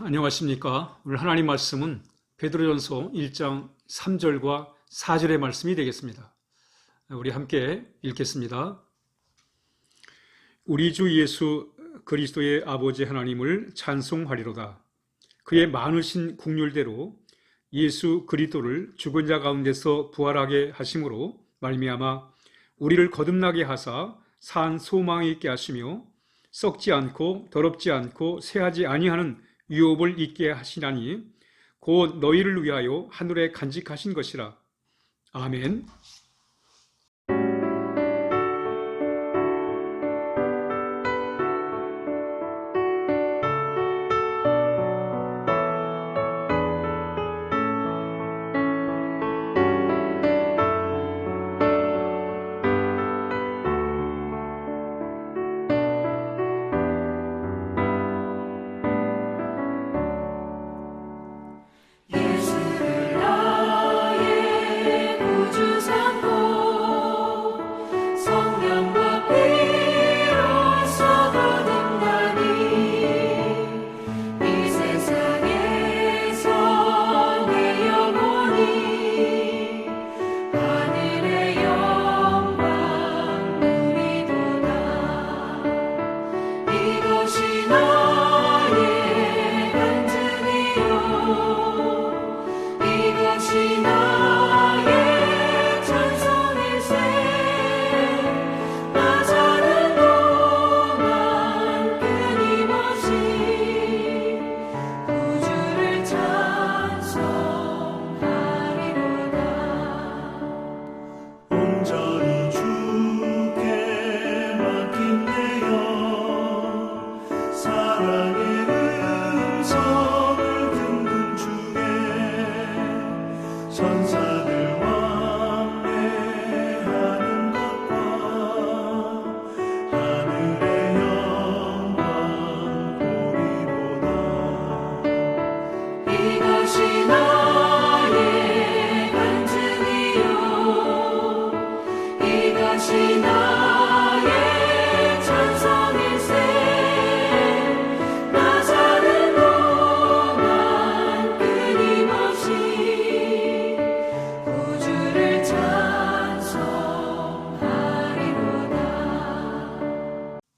안녕하십니까. 오늘 하나님 말씀은 베드로전서 1장 3절과 4절의 말씀이 되겠습니다. 우리 함께 읽겠습니다. 우리 주 예수 그리스도의 아버지 하나님을 찬송하리로다. 그의 많으신 국률대로 예수 그리스도를 죽은 자 가운데서 부활하게 하심으로 말미암아 우리를 거듭나게 하사 산 소망이 있게 하시며 썩지 않고 더럽지 않고 쇠하지 아니하는 유업을 있게 하시나니 곧 너희를 위하여 하늘에 간직하신 것이라. 아멘.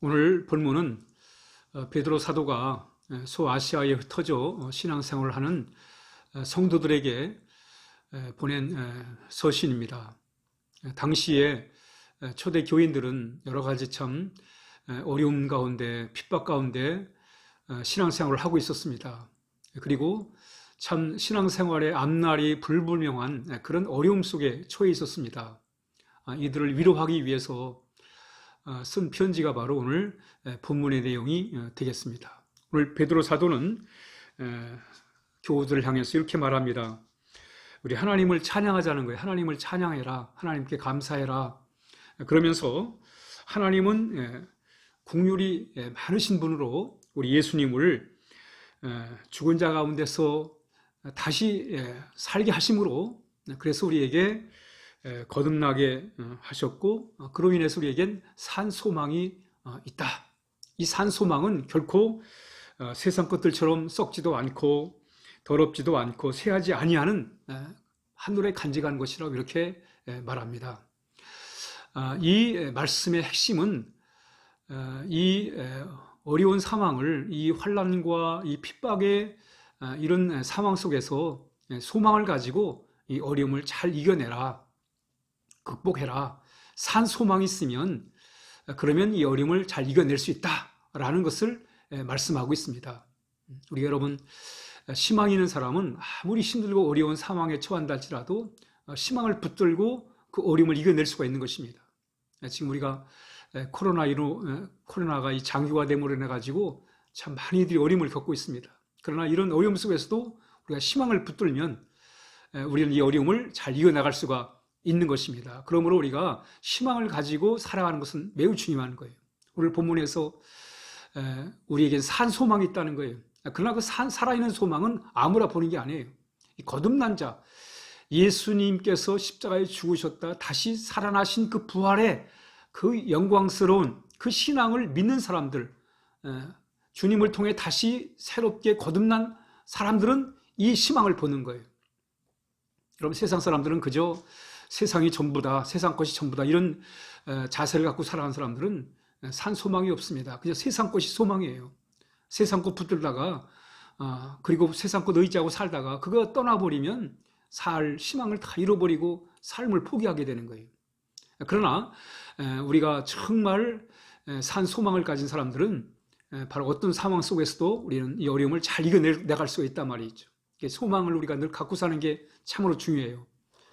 오늘 본문은 베드로 사도가 소아시아에 흩어져 신앙생활을 하는 성도들에게 보낸 서신입니다. 당시에 초대 교인들은 여러 가지 참 어려움 가운데 핍박 가운데 신앙생활을 하고 있었습니다. 그리고 참 신앙생활의 앞날이 불분명한 그런 어려움 속에 처해 있었습니다. 이들을 위로하기 위해서 쓴 편지가 바로 오늘 본문의 내용이 되겠습니다. 오늘 베드로 사도는 교우들을 향해서 이렇게 말합니다. 우리 하나님을 찬양하자는 거예요. 하나님을 찬양해라. 하나님께 감사해라. 그러면서 하나님은 국률이 많으신 분으로 우리 예수님을 죽은 자 가운데서 다시 살게 하심으로 그래서 우리에게 거듭나게 하셨고 그로 인해서 우리에겐 산 소망이 있다. 이 산 소망은 결코 세상 것들처럼 썩지도 않고 더럽지도 않고 쇠하지 아니하는 하늘에 간직한 것이라고 이렇게 말합니다. 이 말씀의 핵심은 이 어려운 상황을 이 환난과 이 핍박의 이런 상황 속에서 소망을 가지고 이 어려움을 잘 이겨내라. 극복해라. 산 소망이 있으면 그러면 이 어려움을 잘 이겨낼 수 있다라는 것을 말씀하고 있습니다. 우리 여러분 희망이 있는 사람은 아무리 힘들고 어려운 상황에 처한다 할지라도 희망을 붙들고 그 어려움을 이겨낼 수가 있는 것입니다. 지금 우리가 코로나가 이 장기화됨으로 인해 가지고 참 많이들이 어려움을 겪고 있습니다. 그러나 이런 어려움 속에서도 우리가 희망을 붙들면 우리는 이 어려움을 잘 이겨나갈 수가 있는 것입니다. 그러므로 우리가 희망을 가지고 살아가는 것은 매우 중요한 거예요. 오늘 본문에서 우리에겐 산 소망이 있다는 거예요. 그러나 그 살아있는 소망은 아무나 보는 게 아니에요. 거듭난 자, 예수님께서 십자가에 죽으셨다 다시 살아나신 그 부활의 그 영광스러운 그 신앙을 믿는 사람들, 주님을 통해 다시 새롭게 거듭난 사람들은 이 희망을 보는 거예요. 여러분, 세상 사람들은 그저 세상이 전부다, 세상 것이 전부다, 이런 자세를 갖고 살아가는 사람들은 산 소망이 없습니다. 그저 세상 것이 소망이에요. 세상 것 붙들다가 그리고 세상 것 의지하고 살다가 그거 떠나버리면 살 희망을 다 잃어버리고 삶을 포기하게 되는 거예요. 그러나 우리가 정말 산 소망을 가진 사람들은 바로 어떤 상황 속에서도 우리는 이 어려움을 잘 이겨내갈 수가 있단 말이죠. 소망을 우리가 늘 갖고 사는 게 참으로 중요해요.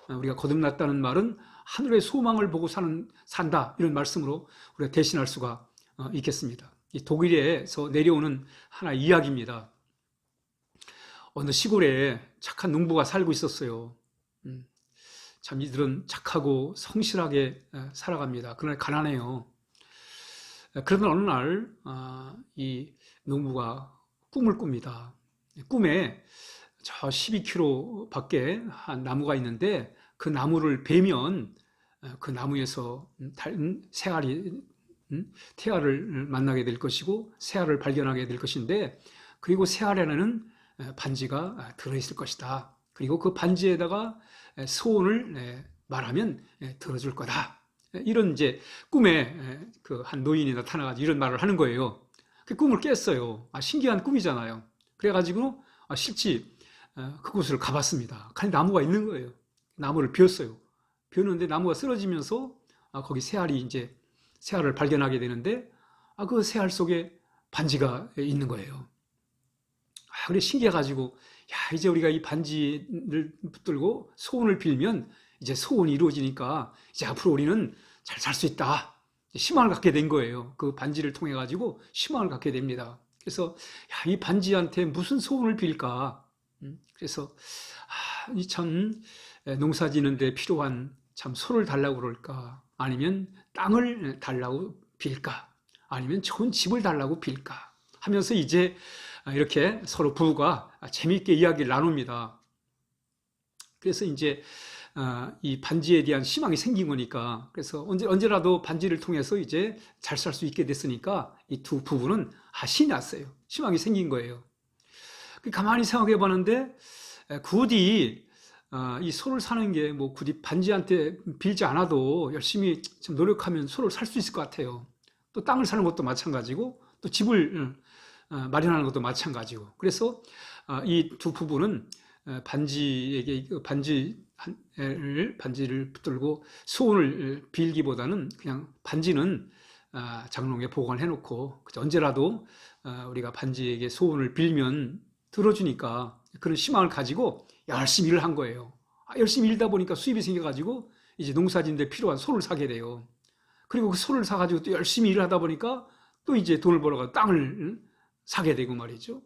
우리가 거듭났다는 말은 하늘의 소망을 보고 산다, 이런 말씀으로 우리가 대신할 수가 있겠습니다. 이 독일에서 내려오는 하나의 이야기입니다. 어느 시골에 착한 농부가 살고 있었어요. 참 이들은 착하고 성실하게 살아갑니다. 그러나 가난해요. 그러던 어느 날 이 농부가 꿈을 꿉니다. 꿈에 저 12km 밖에 한 나무가 있는데 그 나무를 베면 그 나무에서 태아를 만나게 될 것이고 새알을 발견하게 될 것인데, 그리고 새알에는 반지가 들어있을 것이다. 그리고 그 반지에다가 소원을 말하면 들어줄 거다. 이런 이제 꿈에 그 한 노인이 나타나가지고 이런 말을 하는 거예요. 그 꿈을 깼어요. 신기한 꿈이잖아요. 그래가지고 실제 그곳을 가봤습니다. 간 나무가 있는 거예요. 나무를 비웠어요. 비웠는데 나무가 쓰러지면서 거기 새알을 발견하게 되는데 그 새알 속에 반지가 있는 거예요. 그래 신기해가지고 이제 우리가 이 반지를 붙들고 소원을 빌면 이제 소원이 이루어지니까 이제 앞으로 우리는 잘 살 수 있다. 희망을 갖게 된 거예요. 그 반지를 통해 가지고 희망을 갖게 됩니다. 그래서 이 반지한테 무슨 소원을 빌까? 그래서 이 참 농사 지는데 필요한 참 소를 달라고 그럴까? 아니면 땅을 달라고 빌까? 아니면 좋은 집을 달라고 빌까? 하면서 이제 이렇게 서로 부부가 재미있게 이야기를 나눕니다. 그래서 이제 이 반지에 대한 희망이 생긴 거니까, 그래서 언제라도 반지를 통해서 이제 잘 살 수 있게 됐으니까 이 두 부부는 신이 났어요. 희망이 생긴 거예요. 가만히 생각해 봤는데 굳이 이 소를 사는 게 뭐 굳이 반지한테 빌지 않아도 열심히 좀 노력하면 소를 살 수 있을 것 같아요. 또 땅을 사는 것도 마찬가지고 또 집을 마련하는 것도 마찬가지고. 그래서 이 두 부부는 반지를 붙들고 소원을 빌기보다는 그냥 반지는 장롱에 보관해 놓고 언제라도 우리가 반지에게 소원을 빌면 들어주니까 그런 희망을 가지고 열심히 일을 한 거예요. 열심히 일다 보니까 수입이 생겨가지고 이제 농사짓는데 필요한 소를 사게 돼요. 그리고 그 소를 사가지고 또 열심히 일을 하다 보니까 또 이제 돈을 벌어가 땅을 사게 되고 말이죠.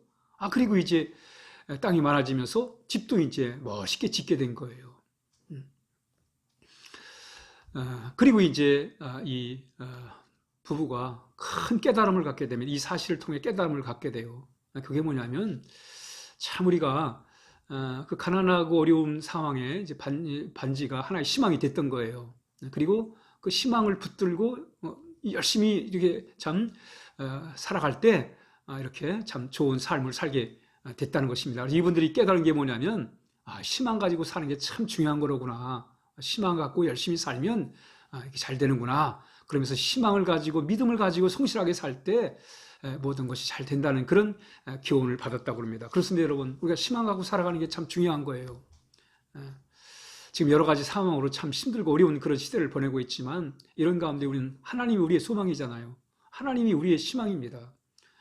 그리고 이제 땅이 많아지면서 집도 이제 멋있게 짓게 된 거예요. 그리고 이제 이 부부가 큰 깨달음을 갖게 되면, 이 사실을 통해 깨달음을 갖게 돼요. 그게 뭐냐면 참 우리가 그 가난하고 어려운 상황에 이제 반지가 하나의 희망이 됐던 거예요. 그리고 그 희망을 붙들고 열심히 이렇게 참 살아갈 때 이렇게 참 좋은 삶을 살게 됐다는 것입니다. 이분들이 깨달은 게 뭐냐면 희망 가지고 사는 게 참 중요한 거로구나. 희망 갖고 열심히 살면 이렇게 잘 되는구나. 그러면서 희망을 가지고 믿음을 가지고 성실하게 살 때 모든 것이 잘 된다는 그런 교훈을 받았다고 합니다. 그렇습니다, 여러분. 우리가 희망 갖고 살아가는 게 참 중요한 거예요. 지금 여러 가지 상황으로 참 힘들고 어려운 그런 시대를 보내고 있지만 이런 가운데 우리는 하나님이 우리의 소망이잖아요. 하나님이 우리의 희망입니다.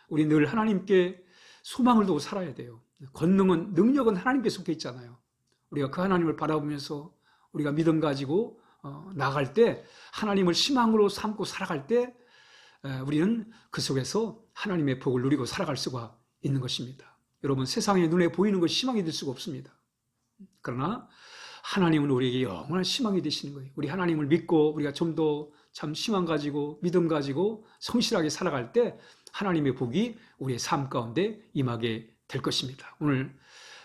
우리 늘 하나님께 소망을 두고 살아야 돼요. 능력은 하나님께 속해 있잖아요. 우리가 그 하나님을 바라보면서 우리가 믿음 가지고 나아갈 때, 하나님을 희망으로 삼고 살아갈 때 우리는 그 속에서 하나님의 복을 누리고 살아갈 수가 있는 것입니다. 여러분, 세상에 눈에 보이는 것이 희망이 될 수가 없습니다. 그러나 하나님은 우리에게 영원한 희망이 되시는 거예요. 우리 하나님을 믿고 우리가 좀 더 참 희망 가지고 믿음 가지고 성실하게 살아갈 때 하나님의 복이 우리의 삶 가운데 임하게 될 것입니다. 오늘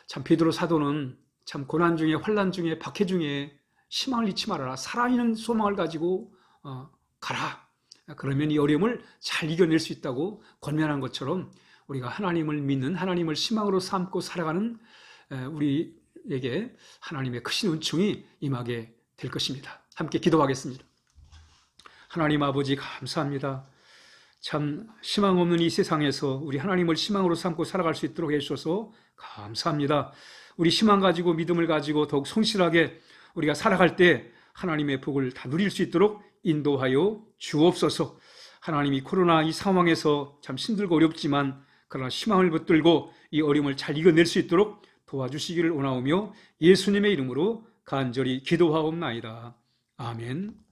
참 베드로 사도는 참 고난 중에 환난 중에 박해 중에 희망을 잃지 말아라. 살아있는 소망을 가지고 가라. 그러면 이 어려움을 잘 이겨낼 수 있다고 권면한 것처럼 우리가 하나님을 믿는, 하나님을 희망으로 삼고 살아가는 우리에게 하나님의 크신 은총이 임하게 될 것입니다. 함께 기도하겠습니다. 하나님 아버지 감사합니다. 참 희망 없는 이 세상에서 우리 하나님을 희망으로 삼고 살아갈 수 있도록 해주셔서 감사합니다. 우리 희망 가지고 믿음을 가지고 더욱 성실하게 우리가 살아갈 때 하나님의 복을 다 누릴 수 있도록 인도하여 주옵소서. 하나님이 코로나 이 상황에서 참 힘들고 어렵지만 그러나 희망을 붙들고 이 어려움을 잘 이겨낼 수 있도록 도와주시기를 원하오며 예수님의 이름으로 간절히 기도하옵나이다. 아멘.